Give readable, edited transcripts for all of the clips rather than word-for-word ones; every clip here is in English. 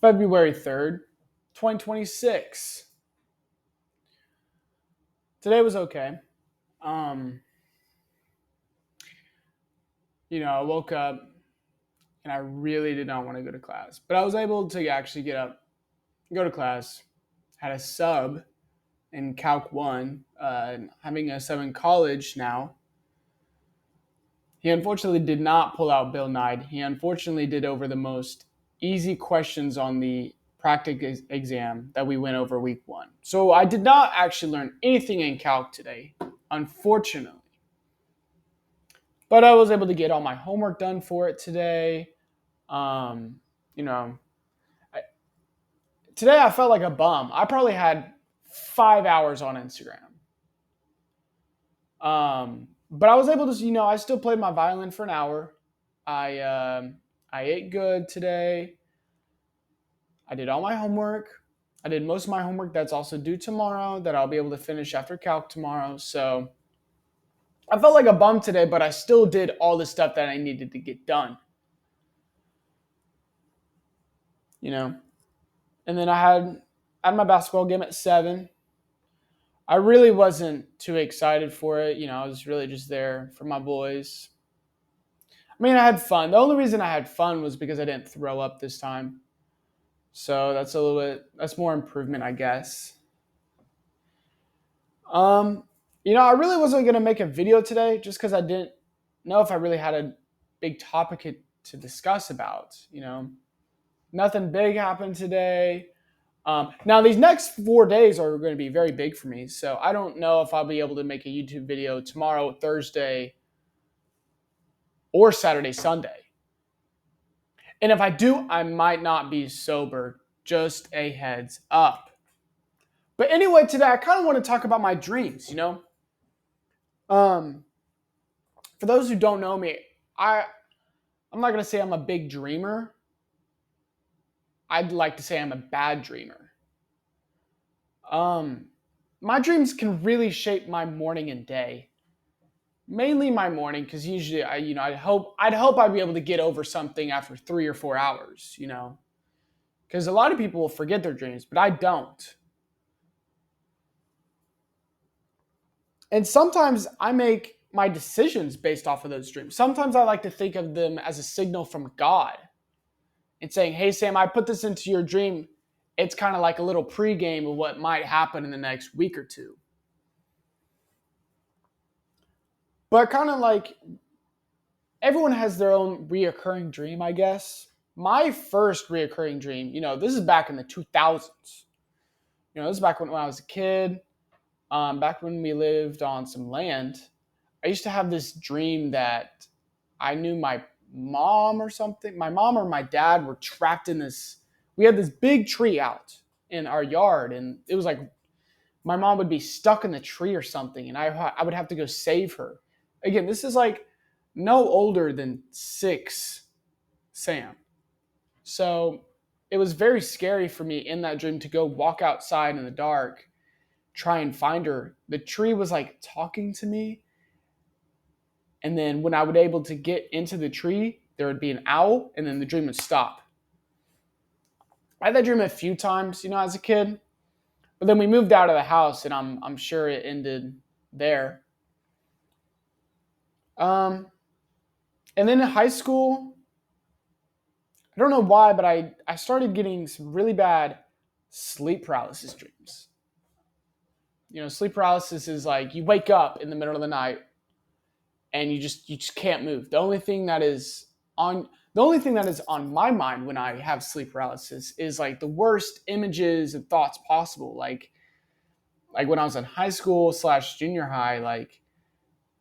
February 3rd, 2026. Today was okay. Um, I woke up and I really did not want to go to class, but I was able to actually get up, go to class, had a sub in Calc 1, having a sub in college now. He unfortunately did not pull out Bill Nye. He unfortunately did over the most easy questions on the practice exam that we went over week 1. So I did not actually learn anything in Calc today, unfortunately. But I was able to get all my homework done for it today. Um, you know, I, Today I felt like a bum. I probably had 5 hours on Instagram. But I was able to, I still played my violin for an hour. I I ate good today. I did all my homework. I did most of my homework that's also due tomorrow that I'll be able to finish after calc tomorrow. So I felt like a bum today, but I still did all the stuff that I needed to get done. You know, and then I had my basketball game at 7. I really wasn't too excited for it. I was really just there for my boys. I mean, I had fun. The only reason I had fun was because I didn't throw up this time. So that's more improvement, I guess. Um, I really wasn't going to make a video today just because I didn't know if I really had a big topic to discuss about. Nothing big happened today. Now, these next 4 days are going to be very big for me. So I don't know if I'll be able to make a YouTube video tomorrow, Thursday, or Saturday, Sunday. And if I do, I might not be sober. Just a heads up. But anyway, today I kind of want to talk about my dreams. Um, for those who don't know me, I'm not gonna say I'm a big dreamer. I'd like to say I'm a bad dreamer. Um, my dreams can really shape my morning and day. Mainly my morning, because usually I'd hope I'd be able to get over something after 3 or 4 hours. Because a lot of people will forget their dreams, but I don't. And sometimes I make my decisions based off of those dreams. Sometimes I like to think of them as a signal from God and saying, "Hey, Sam, I put this into your dream." It's kind of like a little pregame of what might happen in the next week or two. But kind of like everyone has their own reoccurring dream, I guess. My first reoccurring dream, this is back in the 2000s. This is back when I was a kid, back when we lived on some land. I used to have this dream that I knew my mom or my dad were trapped in this. We had this big tree out in our yard, and it was like my mom would be stuck in the tree or something, and I would have to go save her. Again, this is like no older than 6, Sam. So it was very scary for me in that dream to go walk outside in the dark, try and find her. The tree was like talking to me. And then when I would able to get into the tree, there would be an owl, and then the dream would stop. I had that dream a few times, as a kid. But then we moved out of the house, and I'm sure it ended there. Um, and then in high school, I don't know why, but I started getting some really bad sleep paralysis dreams. Sleep paralysis is like you wake up in the middle of the night and you just can't move. The only thing that is on my mind when I have sleep paralysis is like the worst images and thoughts possible. Like when I was in high school / junior high, like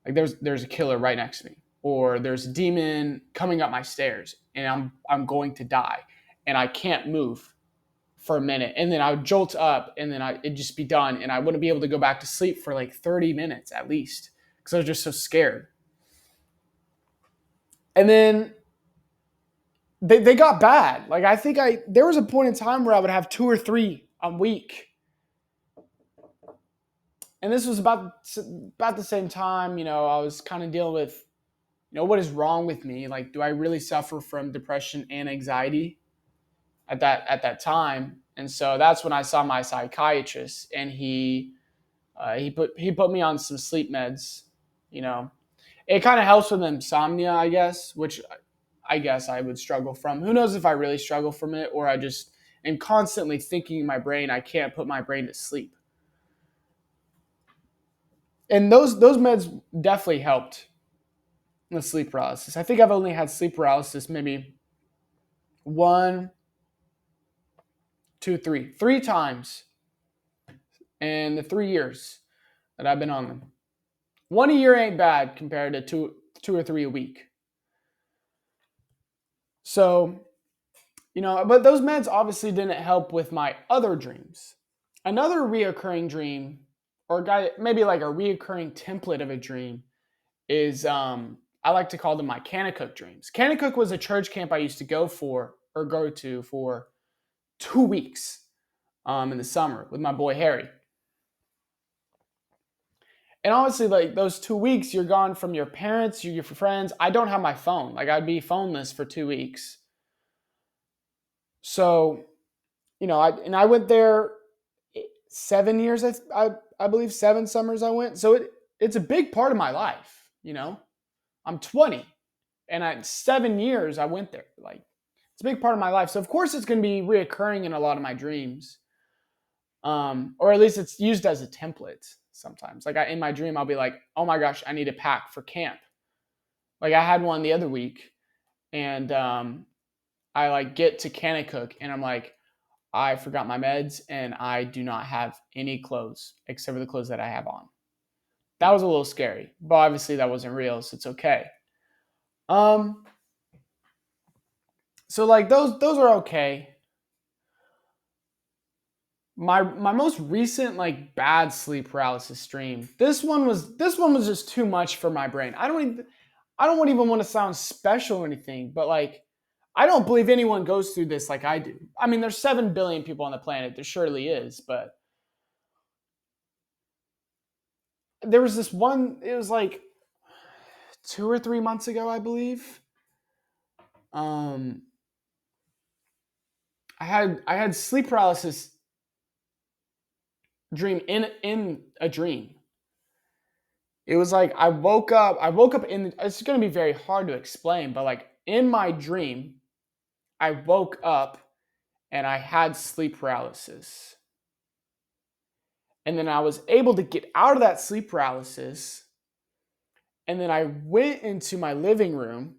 there's a killer right next to me, or there's a demon coming up my stairs, and I'm going to die, and I can't move for a minute, and then I would jolt up, and then it'd just be done, and I wouldn't be able to go back to sleep for like 30 minutes at least because I was just so scared. And then they got bad. Like I think there was a point in time where I would have 2 or 3 a week, and this was about the same time. I was kind of dealing with, what is wrong with me? Like, do I really suffer from depression and anxiety? at that time. And so that's when I saw my psychiatrist, and he put me on some sleep meds. You know, it kind of helps with insomnia, I guess, which I guess I would struggle from. Who knows if I really struggle from it, or I just am constantly thinking in my brain. I can't put my brain to sleep. And those meds definitely helped with sleep paralysis. I think I've only had sleep paralysis maybe one, two, three times in the 3 years that I've been on them. One a year ain't bad compared to two or three a week. So, but those meds obviously didn't help with my other dreams. Another reoccurring dream, or maybe like a reoccurring template of a dream, is I like to call them my Kanakuk dreams. Kanakuk was a church camp I used to go to for 2 weeks in the summer with my boy Harry. And honestly, like those 2 weeks, you're gone from your parents, your friends. I don't have my phone. Like I'd be phoneless for 2 weeks. So, I went there 7 years. I believe 7 summers I went. So it's a big part of my life. I'm 20, and 7 years I went there. Like it's a big part of my life. So of course it's going to be reoccurring in a lot of my dreams, or at least it's used as a template sometimes. Like in my dream, I'll be like, "Oh my gosh, I need to pack for camp." Like I had one the other week, and I like get to Kanakuk, and I'm like, I forgot my meds, and I do not have any clothes except for the clothes that I have on. That was a little scary, but obviously that wasn't real, so it's okay. Um, so like those are okay. My most recent like bad sleep paralysis dream. This one was just too much for my brain. I don't even want to sound special or anything, but like I don't believe anyone goes through this like I do. I mean, there's 7 billion people on the planet. There surely is, but there was this one, it was like 2 or 3 months ago, I believe. Um I had sleep paralysis dream in a dream. It was like I woke up in it's going to be very hard to explain, but like in my dream, I woke up and I had sleep paralysis. And then I was able to get out of that sleep paralysis, and then I went into my living room,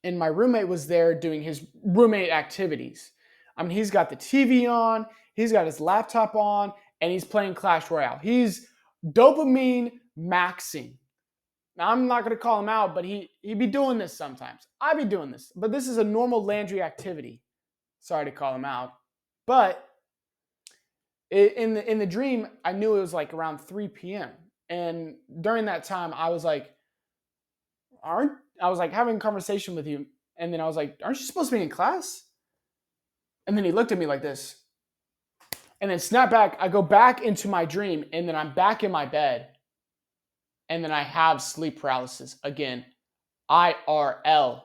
and my roommate was there doing his roommate activities. I mean, he's got the TV on, he's got his laptop on, and he's playing Clash Royale. He's dopamine maxing. Now, I'm not going to call him out, but he'd be doing this sometimes. I'd be doing this, but this is a normal Landry activity. Sorry to call him out. But in the dream, I knew it was like around 3 p.m. And during that time, I was like, I was like having a conversation with you, and then I was like, aren't you supposed to be in class? And then he looked at me like this, and then snap back. I go back into my dream, and then I'm back in my bed, and then I have sleep paralysis again. IRL.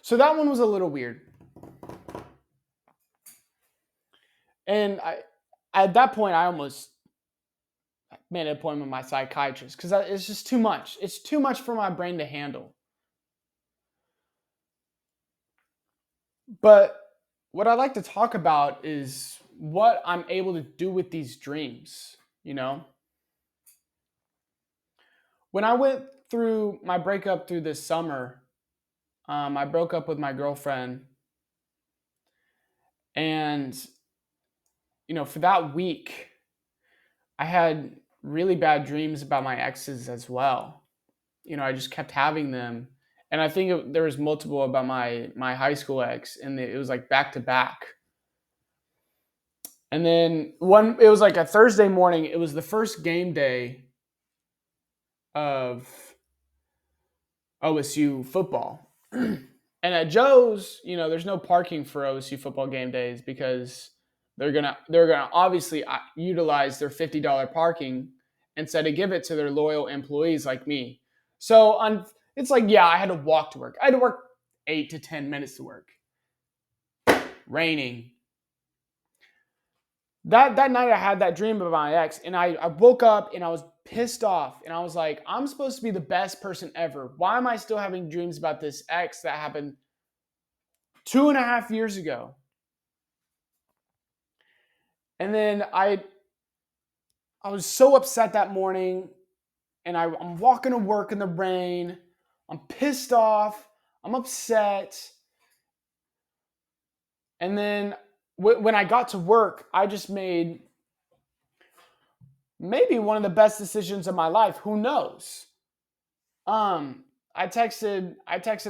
So that one was a little weird. And at that point, I almost made an appointment with my psychiatrist because it's just too much. It's too much for my brain to handle. But what I like to talk about is what I'm able to do with these dreams, you know? When I went through my breakup through this summer, I broke up with my girlfriend, and for that week, I had really bad dreams about my exes as well. I just kept having them, and I think there was multiple about my high school ex, and it was like back to back. And then it was like a Thursday morning. It was the first game day of OSU football. And at Joe's, there's no parking for OSU football game days because they're gonna obviously utilize their $50 parking instead of give it to their loyal employees like me. So it's like, yeah, I had to walk to work. I had to work 8 to 10 minutes to work. Raining. That night I had that dream about my ex, and I woke up and I was pissed off, and I was like, I'm supposed to be the best person ever. Why am I still having dreams about this ex that happened 2.5 years ago? And then I was so upset that morning, and I'm walking to work in the rain. I'm pissed off. I'm upset. And then when I got to work, I just made maybe one of the best decisions of my life. Who knows? I texted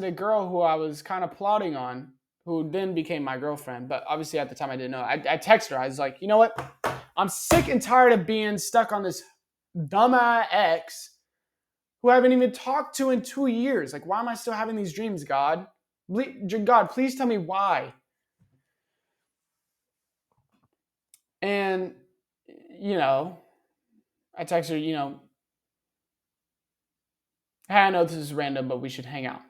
a girl who I was kind of plotting on, who then became my girlfriend. But obviously at the time I didn't know. I texted her. I was like, you know what? I'm sick and tired of being stuck on this dumbass ex who I haven't even talked to in 2 years. Like, why am I still having these dreams, God? God, please tell me why. And, I texted her, hey, I know this is random, but we should hang out.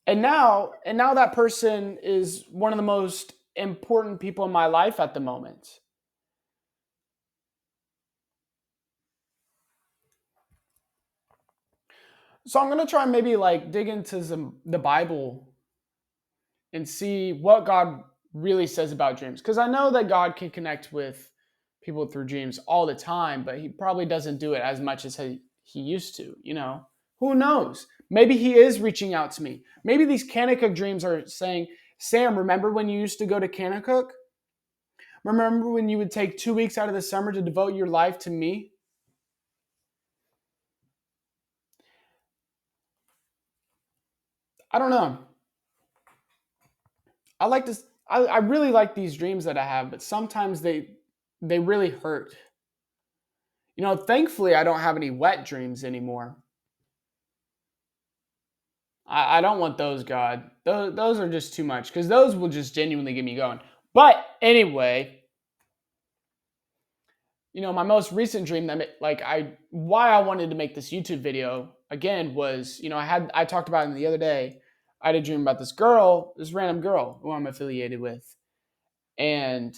And now that person is one of the most important people in my life at the moment. So I'm going to try and maybe like dig into the Bible and see what God really says about dreams. Because I know that God can connect with people through dreams all the time, but he probably doesn't do it as much as he used to, Who knows? Maybe he is reaching out to me. Maybe these Kanakuk dreams are saying, Sam, remember when you used to go to Kanakuk? Remember when you would take 2 weeks out of the summer to devote your life to me? I don't know. I like this. I really like these dreams that I have, but sometimes they really hurt. Thankfully, I don't have any wet dreams anymore. I don't want those, God. Those are just too much because those will just genuinely get me going. But anyway, my most recent dream why I wanted to make this YouTube video again was, I talked about it the other day. I had a dream about this random girl who I'm affiliated with. And,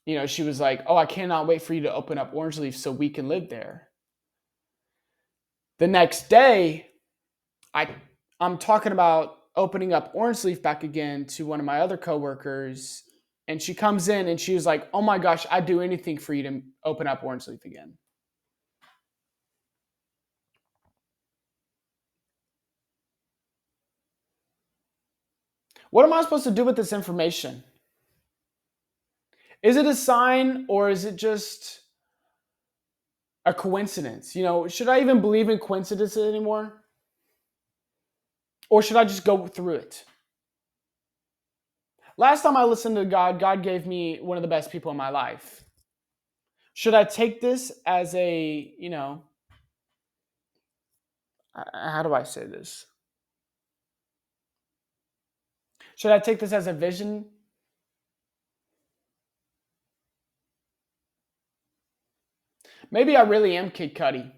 she was like, oh, I cannot wait for you to open up Orange Leaf so we can live there. The next day, I'm talking about opening up Orange Leaf back again to one of my other coworkers. And she comes in and she was like, oh my gosh, I'd do anything for you to open up Orange Leaf again. What am I supposed to do with this information? Is it a sign or is it just a coincidence? Should I even believe in coincidences anymore? Or should I just go through it? Last time I listened to God, God gave me one of the best people in my life. Should I take this as a, how do I say this? Should I take this as a vision? Maybe I really am Kid Cudi.